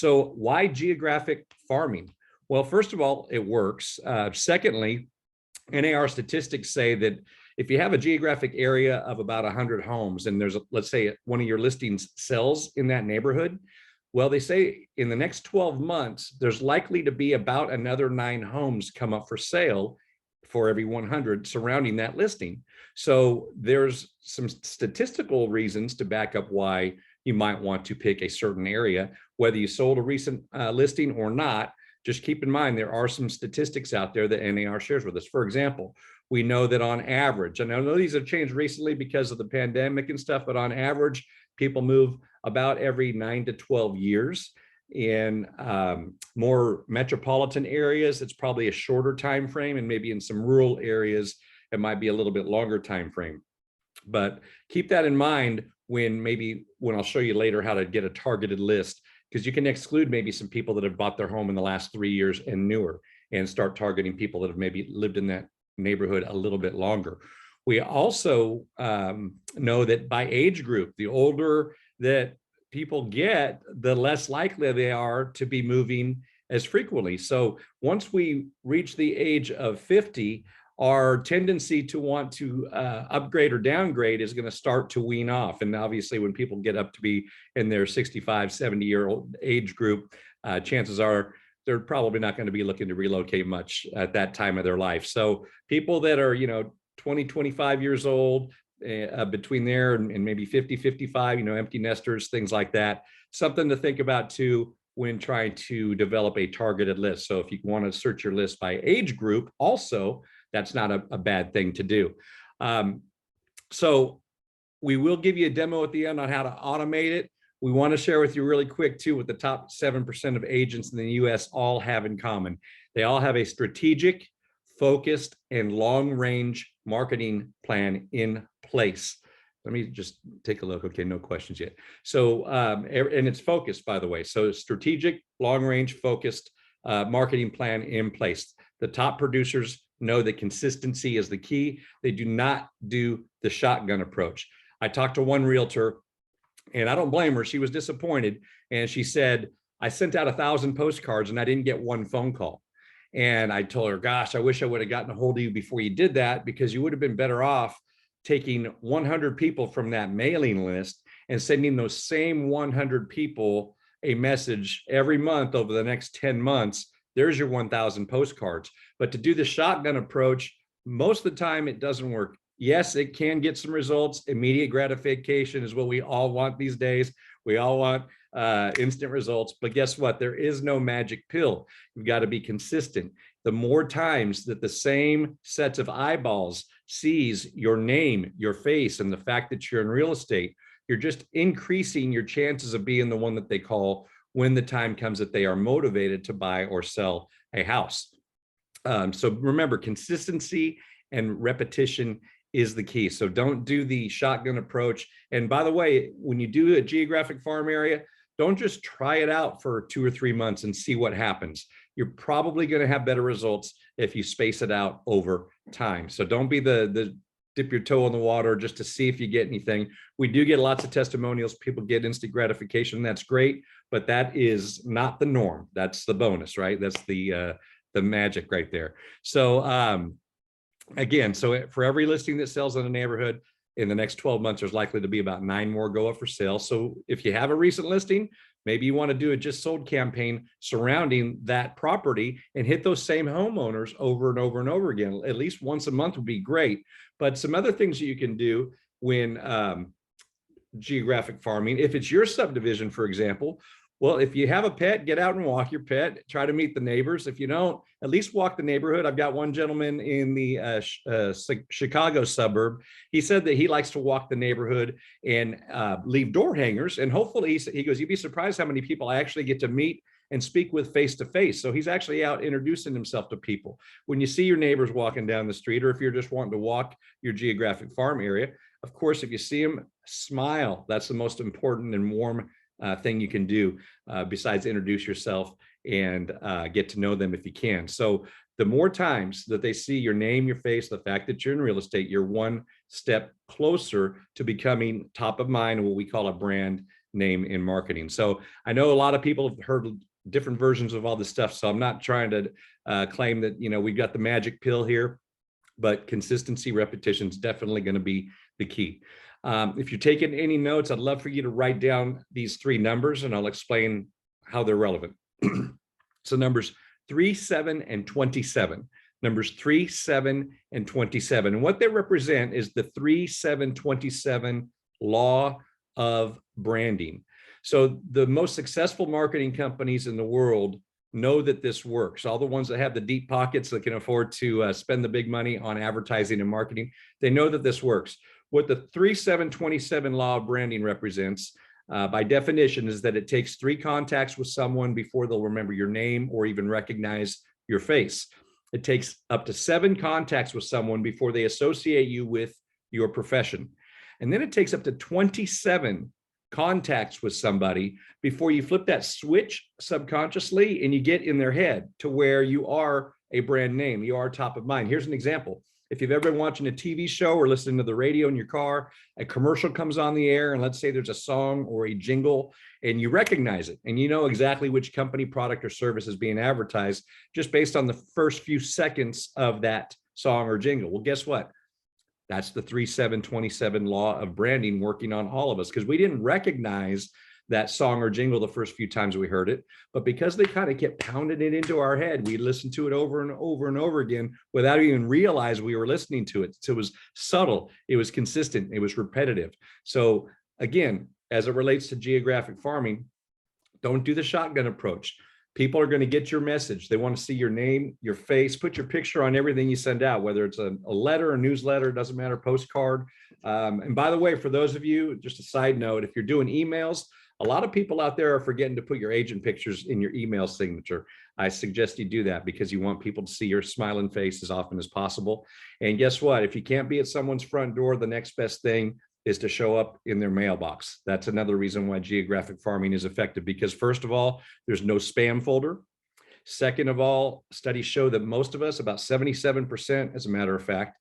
So why geographic farming? Well, first of all, it works. Secondly, NAR statistics say that if you have a geographic area of about 100 homes and there's, let's say, one of your listings sells in that neighborhood, well, they say in the next 12 months, there's likely to be about another 9 homes come up for sale for every 100 surrounding that listing. So there's some statistical reasons to back up why you might want to pick a certain area, whether you sold a recent listing or not. Just keep in mind, there are some statistics out there that NAR shares with us. For example, we know that on average, and I know these have changed recently because of the pandemic and stuff, but on average, people move about every 9 to 12 years. In more metropolitan areas, it's probably a shorter time frame, and maybe in some rural areas, it might be a little bit longer time frame. But keep that in mind when I'll show you later how to get a targeted list, because you can exclude maybe some people that have bought their home in the last 3 years and newer, and start targeting people that have maybe lived in that neighborhood a little bit longer. We also know that by age group, the older that people get, the less likely they are to be moving as frequently. So once we reach the age of 50, our tendency to want to upgrade or downgrade is going to start to wean off. And obviously, when people get up to be in their 65, 70-year-old age group, chances are they're probably not going to be looking to relocate much at that time of their life. So people that are, 20, 25 years old, between there and maybe 50, 55, empty nesters, things like that, something to think about too when trying to develop a targeted list. So if you want to search your list by age group, also, that's not a bad thing to do. So we will give you a demo at the end on how to automate it. We want to share with you really quick too what the top 7% of agents in the US all have in common. They all have a strategic, focused, and long-range marketing plan in place. Let me just take a look. Okay, no questions yet. So, and it's focused, by the way. So strategic, long-range, focused marketing plan in place. The top producers know that consistency is the key. They do not do the shotgun approach. I talked to one realtor, and I don't blame her. She was disappointed. And she said, I sent out 1,000 postcards and I didn't get one phone call. And I told her, gosh, I wish I would have gotten a hold of you before you did that, because you would have been better off taking 100 people from that mailing list and sending those same 100 people a message every month over the next 10 months. There's your 1,000 postcards. But to do the shotgun approach, most of the time it doesn't work. Yes, it can get some results. Immediate gratification is what we all want these days. We all want instant results, but guess what? There is no magic pill. You've got to be consistent. The more times that the same sets of eyeballs sees your name, your face, and the fact that you're in real estate, you're just increasing your chances of being the one that they call when the time comes that they are motivated to buy or sell a house. So remember, consistency and repetition is the key. So don't do the shotgun approach. And by the way, when you do a geographic farm area, don't just try it out for 2 or 3 months and see what happens. You're probably going to have better results if you space it out over time. So don't be the dip your toe in the water just to see if you get anything. We do get lots of testimonials. People get instant gratification. That's great, but that is not the norm. That's the bonus, right? That's the magic right there. So again, so for every listing that sells in a neighborhood, in the next 12 months, there's likely to be about 9 more go up for sale. So if you have a recent listing, maybe you want to do a just sold campaign surrounding that property and hit those same homeowners over and over and over again. At least once a month would be great. But some other things that you can do when geographic farming, if it's your subdivision, for example, well, if you have a pet, get out and walk your pet, try to meet the neighbors. If you don't, at least walk the neighborhood. I've got one gentleman in the Chicago suburb. He said that he likes to walk the neighborhood and leave door hangers. And hopefully, he goes, you'd be surprised how many people I actually get to meet and speak with face to face. So he's actually out introducing himself to people. When you see your neighbors walking down the street, or if you're just wanting to walk your geographic farm area, of course, if you see them, smile. That's the most important and warm thing you can do besides introduce yourself and get to know them if you can. So the more times that they see your name, your face, the fact that you're in real estate, you're one step closer to becoming top of mind, what we call a brand name in marketing. So I know a lot of people have heard different versions of all this stuff. So I'm not trying to claim that, we've got the magic pill here, but consistency, repetition is definitely going to be the key. If you're taking any notes, I'd love for you to write down these three numbers and I'll explain how they're relevant. So numbers 3, 7, and 27. Numbers 3, 7, and 27. And what they represent is the 3, 7, 27 law of branding. So the most successful marketing companies in the world know that this works. All the ones that have the deep pockets that can afford to spend the big money on advertising and marketing, they know that this works. What the 3, 7, 27 law of branding represents, by definition, is that it takes 3 contacts with someone before they'll remember your name or even recognize your face. It takes up to 7 contacts with someone before they associate you with your profession. And then it takes up to 27 contacts with somebody before you flip that switch subconsciously and you get in their head to where you are a brand name, you are top of mind. Here's an example. If you've ever been watching a TV show or listening to the radio in your car, a commercial comes on the air, and let's say there's a song or a jingle, and you recognize it, and you know exactly which company, product, or service is being advertised just based on the first few seconds of that song or jingle. Well, guess what? That's the 3, 7, 27 law of branding working on all of us, because we didn't recognize that song or jingle the first few times we heard it, but because they kind of kept pounding it into our head, we listened to it over and over and over again without even realize we were listening to it. So it was subtle, it was consistent, it was repetitive. So again, as it relates to geographic farming, don't do the shotgun approach. People are going to get your message. They want to see your name, your face, put your picture on everything you send out, whether it's a letter, a newsletter, doesn't matter, postcard. And by the way, for those of you, just a side note, if you're doing emails, a lot of people out there are forgetting to put your agent pictures in your email signature. I suggest you do that because you want people to see your smiling face as often as possible. And guess what? If you can't be at someone's front door, the next best thing is to show up in their mailbox. That's another reason why geographic farming is effective, because first of all, there's no spam folder. Second of all, studies show that most of us, about 77%, as a matter of fact,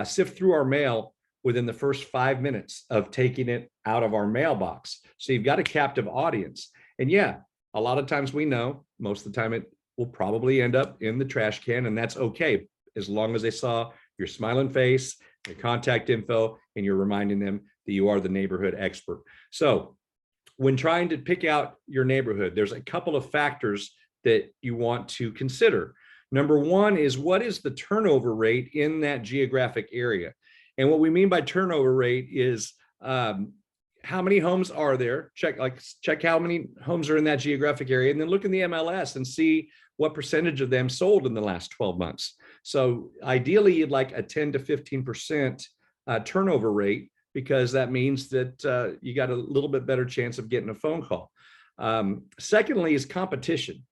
sift through our mail within the first 5 minutes of taking it out of our mailbox. So you've got a captive audience. And yeah, a lot of times we know, most of the time it will probably end up in the trash can, and that's okay, as long as they saw your smiling face, your contact info, and you're reminding them that you are the neighborhood expert. So when trying to pick out your neighborhood, there's a couple of factors that you want to consider. Number one is, what is the turnover rate in that geographic area? And what we mean by turnover rate is how many homes are there? Check how many homes are in that geographic area, and then look in the MLS and see what percentage of them sold in the last 12 months. So ideally, you'd like a 10 to 15% turnover rate, because that means that you got a little bit better chance of getting a phone call. Secondly is competition.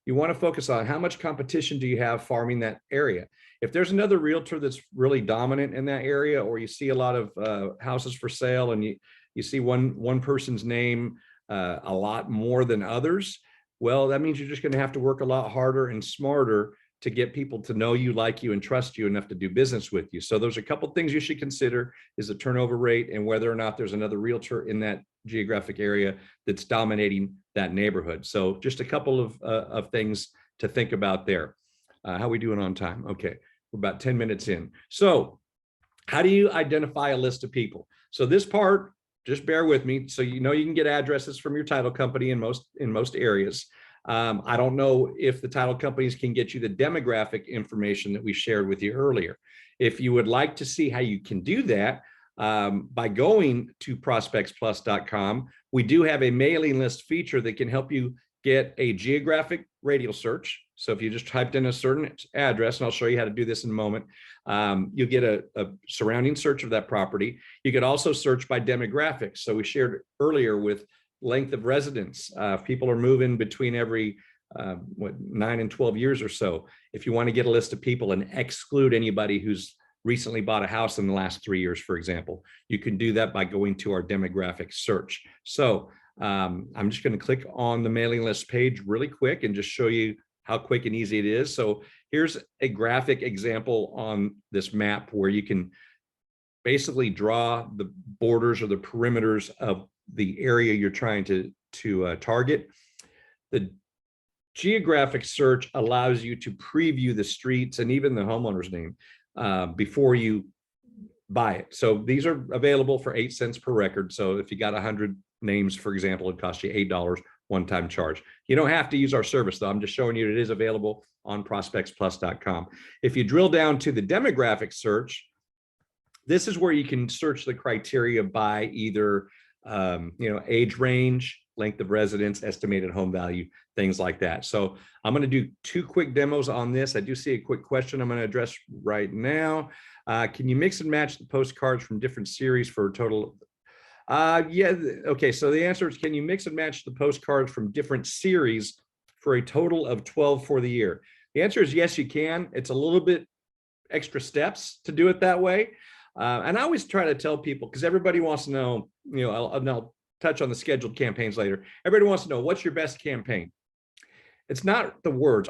You want to focus on how much competition do you have farming that area. If there's another realtor that's really dominant in that area, or you see a lot of houses for sale and you see one person's name a lot more than others, well, that means you're just going to have to work a lot harder and smarter to get people to know you, like you, and trust you enough to do business with you. So there's a couple of things you should consider, is the turnover rate and whether or not there's another realtor in that geographic area that's dominating that neighborhood. So just a couple of things to think about there. How are we doing on time? Okay, we're about 10 minutes in. So how do you identify a list of people? So this part, just bear with me. So you know you can get addresses from your title company in most areas. I don't know if the title companies can get you the demographic information that we shared with you earlier. If you would like to see how you can do that, by going to ProspectsPLUS.com, we do have a mailing list feature that can help you get a geographic radial search. So if you just typed in a certain address, and I'll show you how to do this in a moment, you'll get a surrounding search of that property. You could also search by demographics. So we shared earlier with length of residence. People are moving between every 9 and 12 years or so. If you want to get a list of people and exclude anybody who's recently bought a house in the last 3 years, for example, you can do that by going to our demographic search. So I'm just going to click on the mailing list page really quick and just show you how quick and easy it is. So here's a graphic example on this map where you can basically draw the borders or the perimeters of the area you're trying to target. The geographic search allows you to preview the streets and even the homeowner's name before you buy it. So these are available for 8 cents per record. So if you got 100 names, for example, it costs you $8 one-time charge. You don't have to use our service though. I'm just showing you it is available on prospectsplus.com. If you drill down to the demographic search, this is where you can search the criteria by either age range, length of residence, estimated home value, things like that. So I'm going to do 2 quick demos on this. I do see a quick question I'm going to address right now. Can you mix and match the postcards from different series for a total? Yeah. Okay. So the answer is, can you mix and match the postcards from different series for a total of 12 for the year? The answer is yes, you can. It's a little bit extra steps to do it that way. And I always try to tell people, because everybody wants to know, I'll touch on the scheduled campaigns later. Everybody wants to know, what's your best campaign? It's not the words.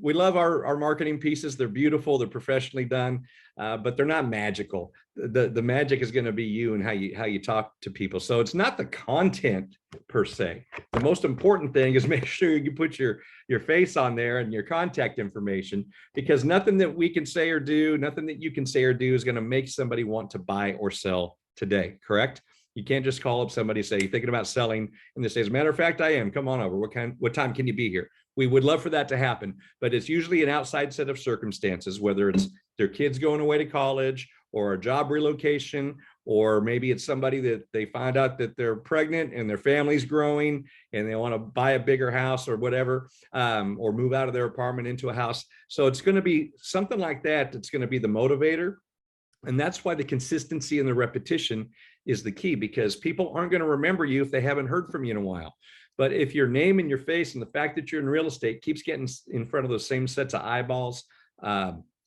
We love our marketing pieces. They're beautiful. They're professionally done, but they're not magical. The magic is going to be you and how you talk to people. So it's not the content per se. The most important thing is make sure you put your face on there and your contact information, because nothing that we can say or do, nothing that you can say or do is going to make somebody want to buy or sell today. Correct? You can't just call up somebody, say, you thinking about selling, and they say, as a matter of fact, I am. Come on over. What time can you be here? We would love for that to happen, but it's usually an outside set of circumstances, whether it's their kids going away to college or a job relocation, or maybe it's somebody that they find out that they're pregnant and their family's growing and they want to buy a bigger house or whatever, or move out of their apartment into a house. So it's going to be something like that that's going to be the motivator. And that's why the consistency and the repetition is the key, because people aren't going to remember you if they haven't heard from you in a while. But if your name and your face and the fact that you're in real estate keeps getting in front of those same sets of eyeballs,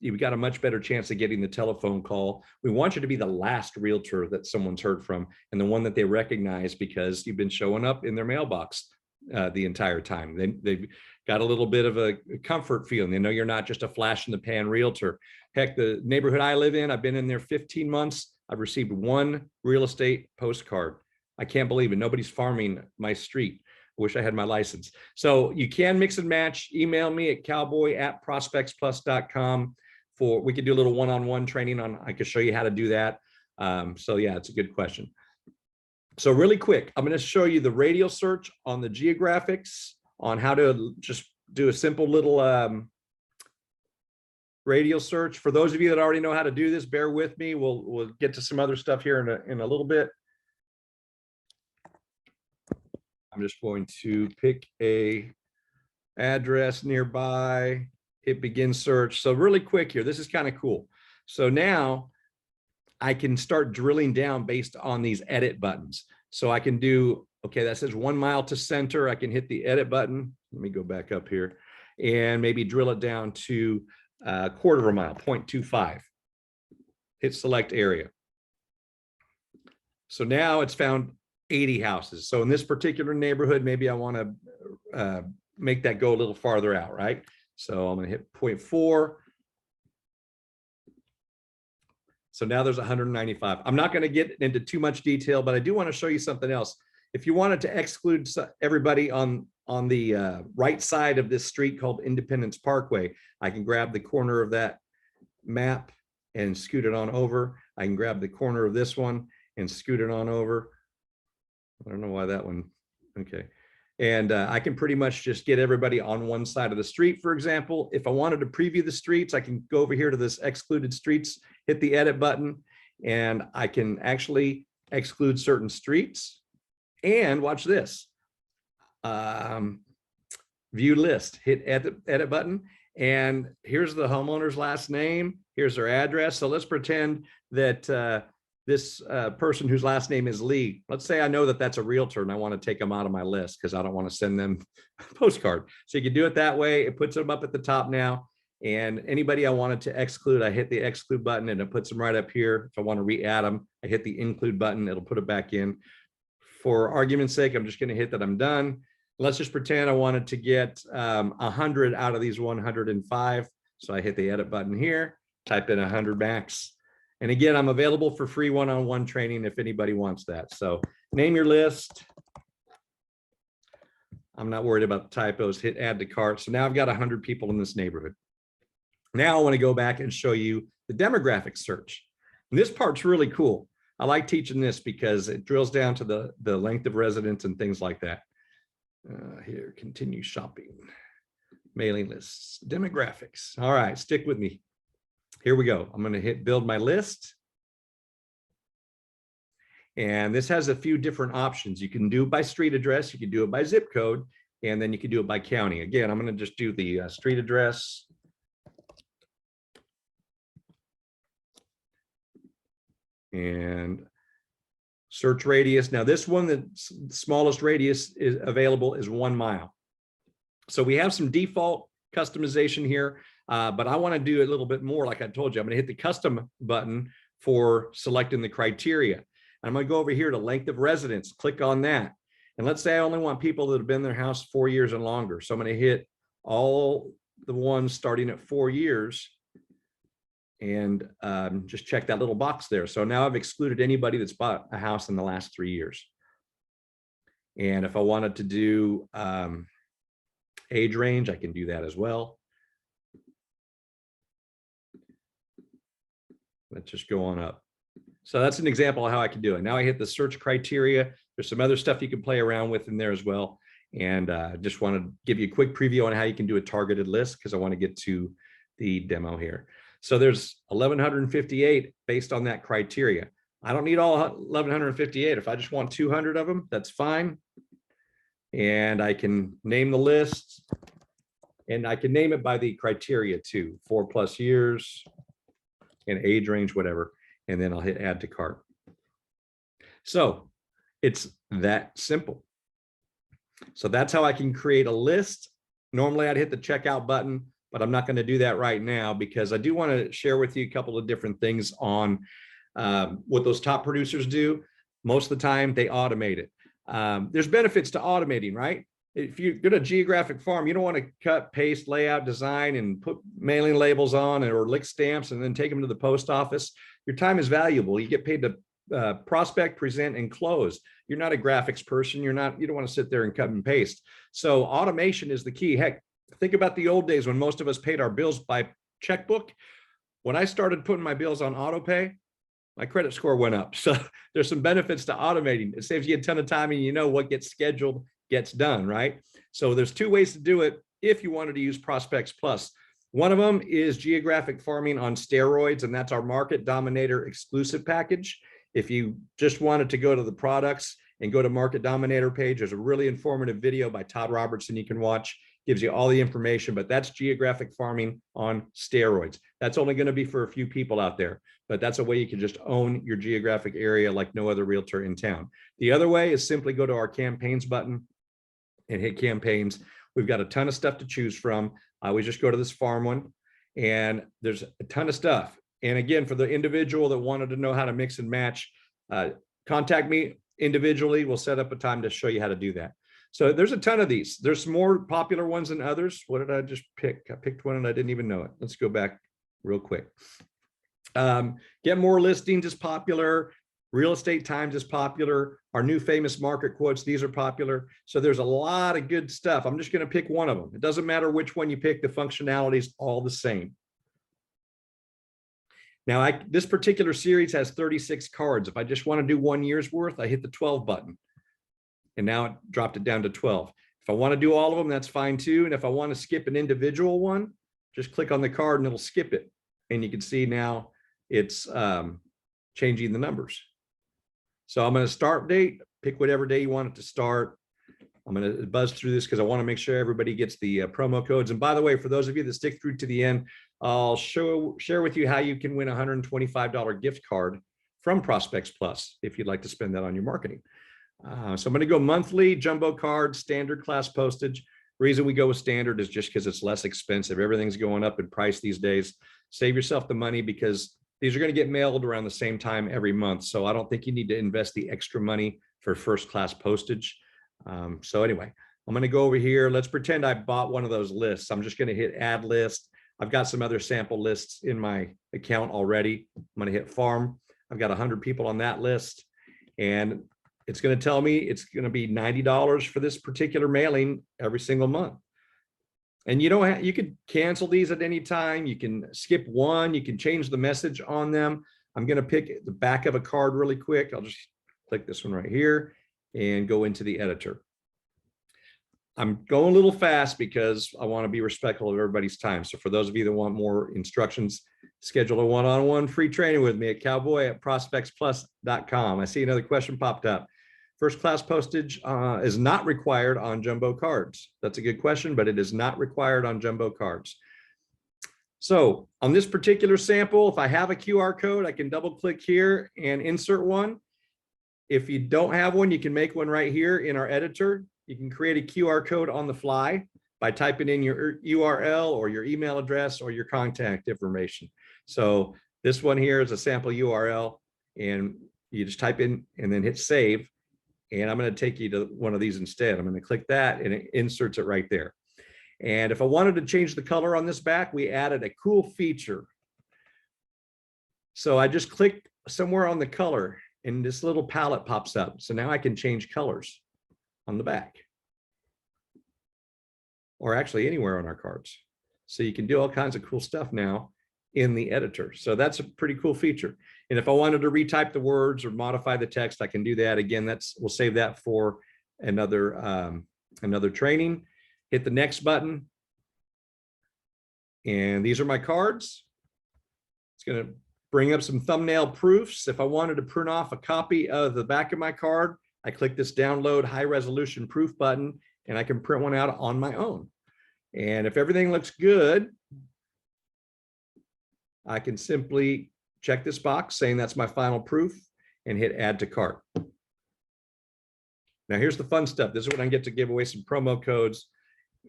you've got a much better chance of getting the telephone call. We want you to be the last realtor that someone's heard from, and the one that they recognize because you've been showing up in their mailbox the entire time. They've got a little bit of a comfort feeling. They know you're not just a flash in the pan realtor. Heck, the neighborhood I live in, I've been in there 15 months. I've received 1 real estate postcard. I can't believe it. Nobody's farming my street. I wish I had my license. So you can mix and match. Email me at cowboy@prospectsplus.com we could do a little one-on-one training on, I could show you how to do that. So yeah, it's a good question. So really quick, I'm going to show you the radial search on the geographics, on how to just do a simple little radial search. For those of you that already know how to do this, bear with me. We'll get to some other stuff here in a little bit. I'm just going to pick a address nearby, hit begin search. So really quick here, this is kind of cool. So now I can start drilling down based on these edit buttons. So I can do, okay, that says 1 mile to center. I can hit the edit button. Let me go back up here and maybe drill it down to a 1/4 mile, 0.25. Hit select area. So now it's found 80 houses. So in this particular neighborhood, maybe I want to make that go a little farther out, right? So I'm going to hit 0.4. So now there's 195. I'm not going to get into too much detail, but I do want to show you something else. If you wanted to exclude everybody on the right side of this street called Independence Parkway, I can grab the corner of that map and scoot it on over. I can grab the corner of this one and scoot it on over. I don't know why that one, okay. And I can pretty much just get everybody on one side of the street, for example. If I wanted to preview the streets, I can go over here to this excluded streets, hit the edit button, and I can actually exclude certain streets. And watch this, view list, hit edit button. And here's the homeowner's last name. Here's their address. So let's pretend that this person whose last name is Lee, let's say I know that that's a realtor and I want to take them out of my list because I don't want to send them a postcard. So you can do it that way. It puts them up at the top now. And anybody I wanted to exclude, I hit the exclude button and it puts them right up here. If I want to re-add them, I hit the include button. It'll put it back in. For argument's sake, I'm just going to hit that I'm done. Let's just pretend I wanted to get 100 out of these 105. So I hit the edit button here, type in 100 max. And again, I'm available for free one-on-one training if anybody wants that. So name your list. I'm not worried about the typos. Hit add to cart. So now I've got 100 people in this neighborhood. Now I want to go back and show you the demographic search. And this part's really cool. I like teaching this because it drills down to the length of residence and things like that. Here, continue shopping, mailing lists, demographics. All right, stick with me. Here we go. I'm going to hit build my list. And this has a few different options. You can do it by street address, you can do it by zip code, and then you can do it by county. Again, I'm going to just do the street address. And search radius. Now this one, the smallest radius is available is 1 mile. So we have some default customization here, but I want to do a little bit more. Like I told you, I'm going to hit the custom button for selecting the criteria. I'm going to go over here to length of residence, click on that. And let's say I only want people that have been in their house 4 years and longer. So I'm going to hit all the ones starting at 4 years and just check that little box there. So now I've excluded anybody that's bought a house in the last 3 years. And if I wanted to do age range, I can do that as well. Let's just go on up. So that's an example of how I can do it. Now I hit the search criteria. There's some other stuff you can play around with in there as well. And just want to give you a quick preview on how you can do a targeted list because I want to get to the demo here. So there's 1,158 based on that criteria. I don't need all 1,158. If I just want 200 of them, that's fine. And I can name the list and I can name it by the criteria too, 4+ years and age range, whatever. And then I'll hit add to cart. So it's that simple. So that's how I can create a list. Normally I'd hit the checkout button, but I'm not going to do that right now because I do want to share with you a couple of different things on what those top producers do. Most of the time they automate it. There's benefits to automating, right? If you go to Geographic Farm, you don't want to cut, paste, layout, design, and put mailing labels on or lick stamps and then take them to the post office. Your time is valuable. You get paid to prospect, present, and close. You're not a graphics person. You don't want to sit there and cut and paste. So automation is the key. Heck, think about the old days when most of us paid our bills by checkbook. When I started putting my bills on auto pay, my credit score went up. So there's some benefits to automating. It saves you a ton of time and you know what gets scheduled gets done, right? So there's 2 ways to do it if you wanted to use ProspectsPLUS. One of them is geographic farming on steroids, and that's our market dominator exclusive package. If you just wanted to go to the products and go to market dominator page, there's a really informative video by Todd Robertson you can watch. Gives you all the information, but that's geographic farming on steroids. That's only going to be for a few people out there, but that's a way you can just own your geographic area like no other realtor in town. The other way is simply go to our campaigns button and hit campaigns. We've got a ton of stuff to choose from. I always just go to this farm one and there's a ton of stuff. And again, for the individual that wanted to know how to mix and match, contact me individually. We'll set up a time to show you how to do that. So there's a ton of these. There's some more popular ones than others. What did I just pick? I picked one and I didn't even know it. Let's go back real quick. Get more listings is popular. Real Estate Times is popular. Our new famous market quotes, these are popular. So there's a lot of good stuff. I'm just going to pick one of them. It doesn't matter which one you pick. The functionality is all the same. Now, this particular series has 36 cards. If I just want to do 1 year's worth, I hit the 12 button. And now it dropped it down to 12. If I want to do all of them, that's fine too. And if I want to skip an individual one, just click on the card and it'll skip it. And you can see now it's changing the numbers. So I'm going to start date, pick whatever day you want it to start. I'm going to buzz through this because I want to make sure everybody gets the promo codes. And by the way, for those of you that stick through to the end, I'll share with you how you can win a $125 gift card from ProspectsPLUS if you'd like to spend that on your marketing. So I'm going to go monthly, jumbo card, standard class postage. Reason we go with standard is just because it's less expensive. Everything's going up in price these days. Save yourself the money because these are going to get mailed around the same time every month. So I don't think you need to invest the extra money for first class postage. So anyway, I'm going to go over here. Let's pretend I bought one of those lists. I'm just going to hit add list. I've got some other sample lists in my account already. I'm going to hit farm. I've got 100 people on that list. And it's going to tell me it's going to be $90 for this particular mailing every single month. And you don't have, you could cancel these at any time. You can skip one, you can change the message on them. I'm going to pick the back of a card really quick. I'll just click this one right here and go into the editor. I'm going a little fast because I want to be respectful of everybody's time. So for those of you that want more instructions, schedule a one-on-one free training with me at cowboy@prospectsplus.com. I see another question popped up. First class postage is not required on jumbo cards. That's a good question, but it is not required on jumbo cards. So on this particular sample, if I have a QR code, I can double click here and insert one. If you don't have one, you can make one right here in our editor. You can create a QR code on the fly by typing in your URL or your email address or your contact information. So this one here is a sample URL, and you just type in and then hit save. And I'm going to take you to one of these instead. I'm going to click that and it inserts it right there. And if I wanted to change the color on this back, we added a cool feature. So I just clicked somewhere on the color and this little palette pops up. So now I can change colors on the back, or actually anywhere on our cards. So you can do all kinds of cool stuff now in the editor. So that's a pretty cool feature. And if I wanted to retype the words or modify the text, I can do that. Again, we'll save that for another training. Hit the next button. And these are my cards. It's going to bring up some thumbnail proofs. If I wanted to print off a copy of the back of my card, I click this download high resolution proof button and I can print one out on my own. And if everything looks good, I can simply check this box saying that's my final proof and hit add to cart. Now here's the fun stuff. This is when I get to give away some promo codes.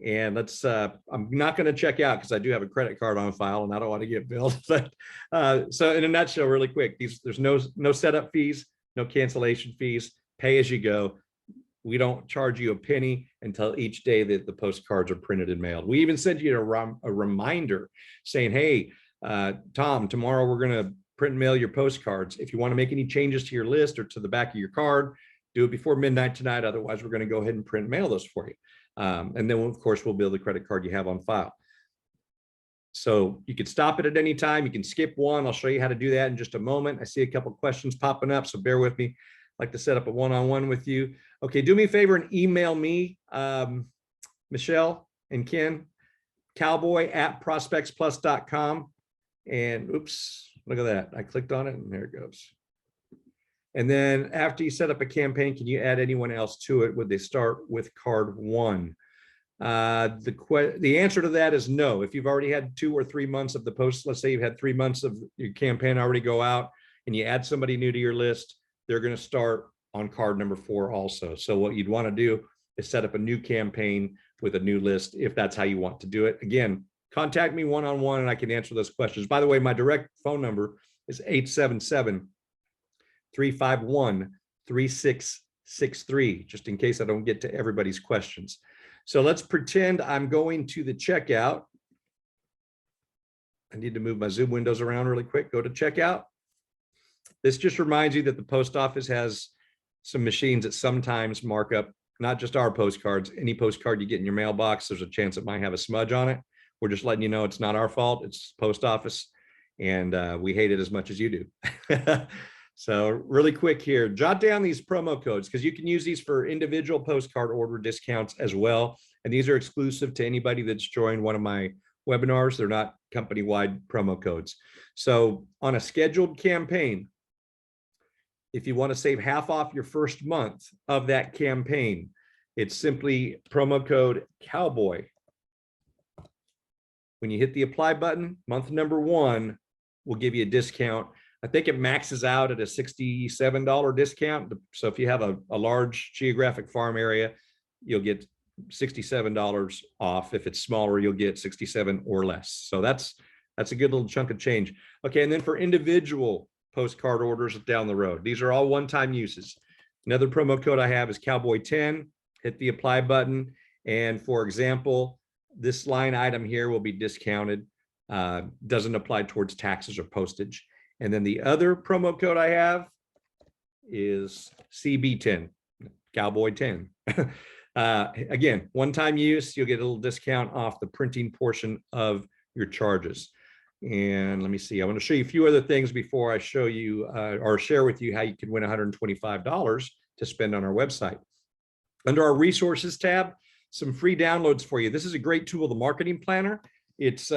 And let's, I'm not going to check out because I do have a credit card on file and I don't want to get billed. But so in a nutshell, really quick, there's no setup fees, no cancellation fees, pay as you go. We don't charge you a penny until each day that the postcards are printed and mailed. We even send you a reminder saying, hey, Tom, tomorrow we're going to print and mail your postcards. If you want to make any changes to your list or to the back of your card, do it before midnight tonight. Otherwise, we're going to go ahead and print and mail those for you. And then, of course, we'll bill the credit card you have on file. So you can stop it at any time. You can skip one. I'll show you how to do that in just a moment. I see a couple of questions popping up, so bear with me. I'd like to set up a one-on-one with you. Okay, do me a favor and email me, Michelle and Ken, cowboy@prospectsplus.com. And oops, look at that. I clicked on it and there it goes. And then after you set up a campaign, can you add anyone else to it? Would they start with card one? The answer to that is no. If you've already had 2 or 3 months of the post, let's say you've had 3 months of your campaign already go out and you add somebody new to your list, they're going to start on card number 4 also. So what you'd want to do is set up a new campaign with a new list if that's how you want to do it. Again, contact me one-on-one and I can answer those questions. By the way, my direct phone number is 877-351-3663, just in case I don't get to everybody's questions. So let's pretend I'm going to the checkout. I need to move my Zoom windows around really quick. Go to checkout. This just reminds you that the post office has some machines that sometimes mark up not just our postcards, any postcard you get in your mailbox, there's a chance it might have a smudge on it. We're just letting you know it's not our fault, it's post office, and we hate it as much as you do. So really quick here, jot down these promo codes because you can use these for individual postcard order discounts as well. And these are exclusive to anybody that's joined one of my webinars. They're not company-wide promo codes. So on a scheduled campaign, if you want to save half off your first month of that campaign, it's simply promo code COWBOY. When you hit the apply button, month number 1 will give you a discount. I think it maxes out at a $67 discount. So if you have a large geographic farm area, you'll get $67 off. If it's smaller, you'll get $67 or less. So that's a good little chunk of change. Okay, and then for individual postcard orders down the road, these are all one-time uses. Another promo code I have is Cowboy10. Hit the apply button. And for example, this line item here will be discounted. Doesn't apply towards taxes or postage. And then the other promo code I have is CB10, Cowboy 10. Again, one-time use, you'll get a little discount off the printing portion of your charges. And let me see, I want to show you a few other things before I show you or share with you how you can win $125 to spend on our website. Under our resources tab, some free downloads for you. This is a great tool, the marketing planner. It's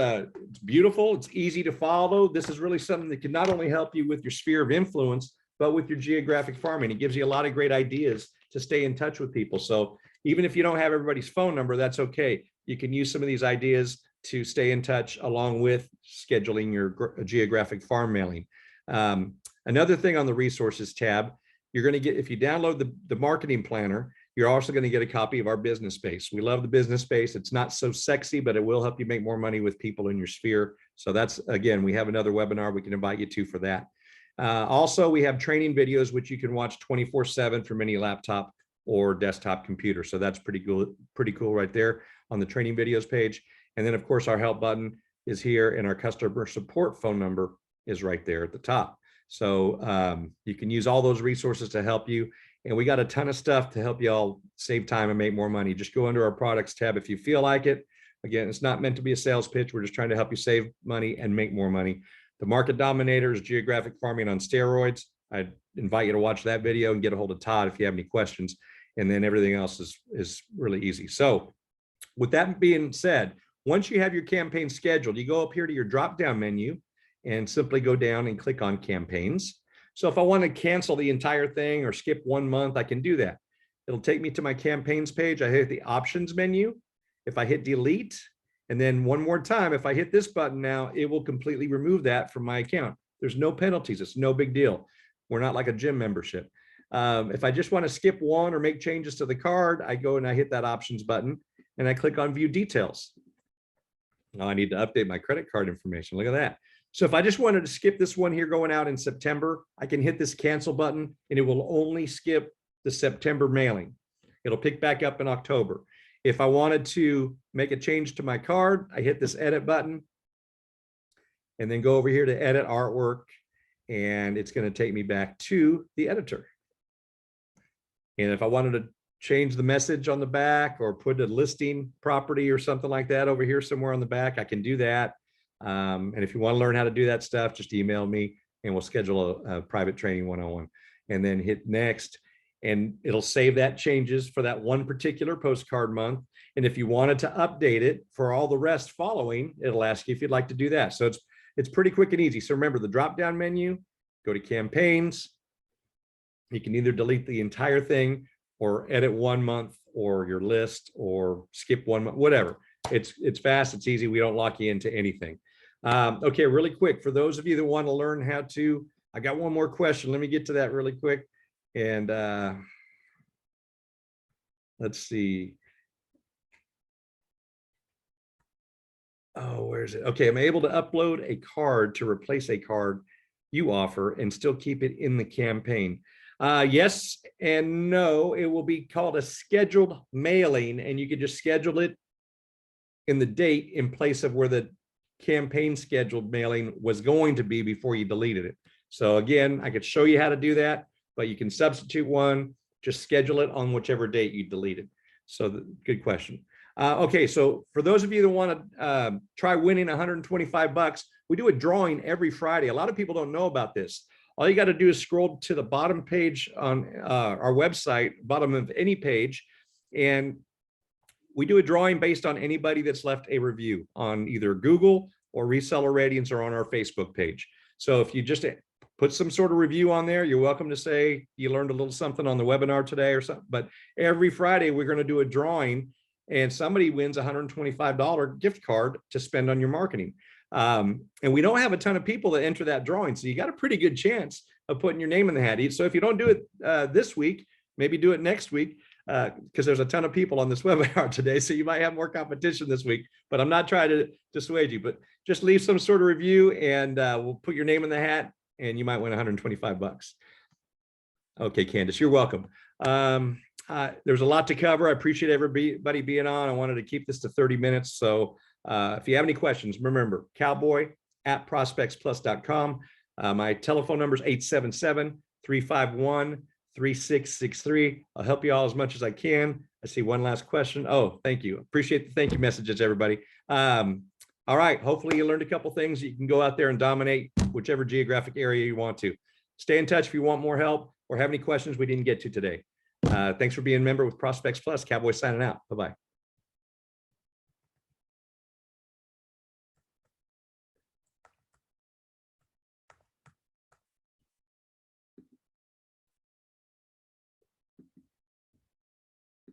beautiful, it's easy to follow. This is really something that can not only help you with your sphere of influence, but with your geographic farming. It gives you a lot of great ideas to stay in touch with people. So even if you don't have everybody's phone number, that's okay. You can use some of these ideas to stay in touch along with scheduling your geographic farm mailing. Another thing on the resources tab, you're going to get, if you download the marketing planner, you're also going to get a copy of our business space. We love the business space. It's not so sexy, but it will help you make more money with people in your sphere. So that's, again, we have another webinar we can invite you to for that. Also, we have training videos, which you can watch 24/7 from any laptop or desktop computer. So that's pretty cool right there on the training videos page. And then of course our help button is here and our customer support phone number is right there at the top. So you can use all those resources to help you. And we got a ton of stuff to help you all save time and make more money. Just go under our products tab if you feel like it. Again, it's not meant to be a sales pitch. We're just trying to help you save money and make more money. The market dominator is geographic farming on steroids. I invite you to watch that video and get a hold of Todd if you have any questions. And then everything else is really easy. So with that being said, once you have your campaign scheduled, you go up here to your drop-down menu and simply go down and click on campaigns. So if I want to cancel the entire thing or skip 1 month, I can do that. It'll take me to my campaigns page. I hit the options menu. If I hit delete, and then one more time, if I hit this button now, it will completely remove that from my account. There's no penalties. It's no big deal. We're not like a gym membership. If I just want to skip one or make changes to the card, I go and I hit that options button and I click on view details. Now I need to update my credit card information. Look at that. So if I just wanted to skip this one here going out in September, I can hit this cancel button and it will only skip the September mailing. It'll pick back up in October. If I wanted to make a change to my card, I hit this edit button and then go over here to edit artwork, and it's going to take me back to the editor. And if I wanted to change the message on the back or put a listing property or something like that over here somewhere on the back, I can do that. And if you want to learn how to do that stuff, just email me and we'll schedule a private training one-on-one, and then hit next. And it'll save that changes for that one particular postcard month. And if you wanted to update it for all the rest following, it'll ask you if you'd like to do that. So it's pretty quick and easy. So remember the drop-down menu, go to campaigns. You can either delete the entire thing or edit 1 month or your list or skip 1 month, whatever. It's fast, it's easy. We don't lock you into anything. Okay, really quick, for those of you that want to learn how to, I got one more question. Let me get to that really quick. And let's see. Oh, where is it? Okay, I'm able to upload a card to replace a card you offer and still keep it in the campaign. Yes and no. It will be called a scheduled mailing, and you can just schedule it in the date in place of where the campaign scheduled mailing was going to be before you deleted it. So again, I could show you how to do that, but you can substitute one, just schedule it on whichever date you deleted. So good question. Okay, so for those of you that want to try winning 125 bucks, we do a drawing every Friday. A lot of people don't know about this. All you got to do is scroll to the bottom page on our website, bottom of any page, and we do a drawing based on anybody that's left a review on either Google or Reseller Ratings or on our Facebook page. So if you just put some sort of review on there, you're welcome to say you learned a little something on the webinar today or something. But every Friday, we're going to do a drawing and somebody wins a $125 gift card to spend on your marketing. And we don't have a ton of people that enter that drawing. So you got a pretty good chance of putting your name in the hat. So if you don't do it this week, maybe do it next week, because there's a ton of people on this webinar today. So you might have more competition this week, but I'm not trying to dissuade you, but just leave some sort of review and we'll put your name in the hat and you might win 125 bucks. Okay, Candace, you're welcome. There's a lot to cover. I appreciate everybody being on. I wanted to keep this to 30 minutes. So if you have any questions, remember cowboy@prospectsplus.com. My telephone number is 351-3663. I'll help you all as much as I can. I see one last question. Oh, thank you. Appreciate the thank you messages, everybody. All right. Hopefully you learned a couple things. You can go out there and dominate whichever geographic area you want to. Stay in touch if you want more help or have any questions we didn't get to today. Thanks for being a member with Prospects Plus. Cowboy signing out. Bye-bye.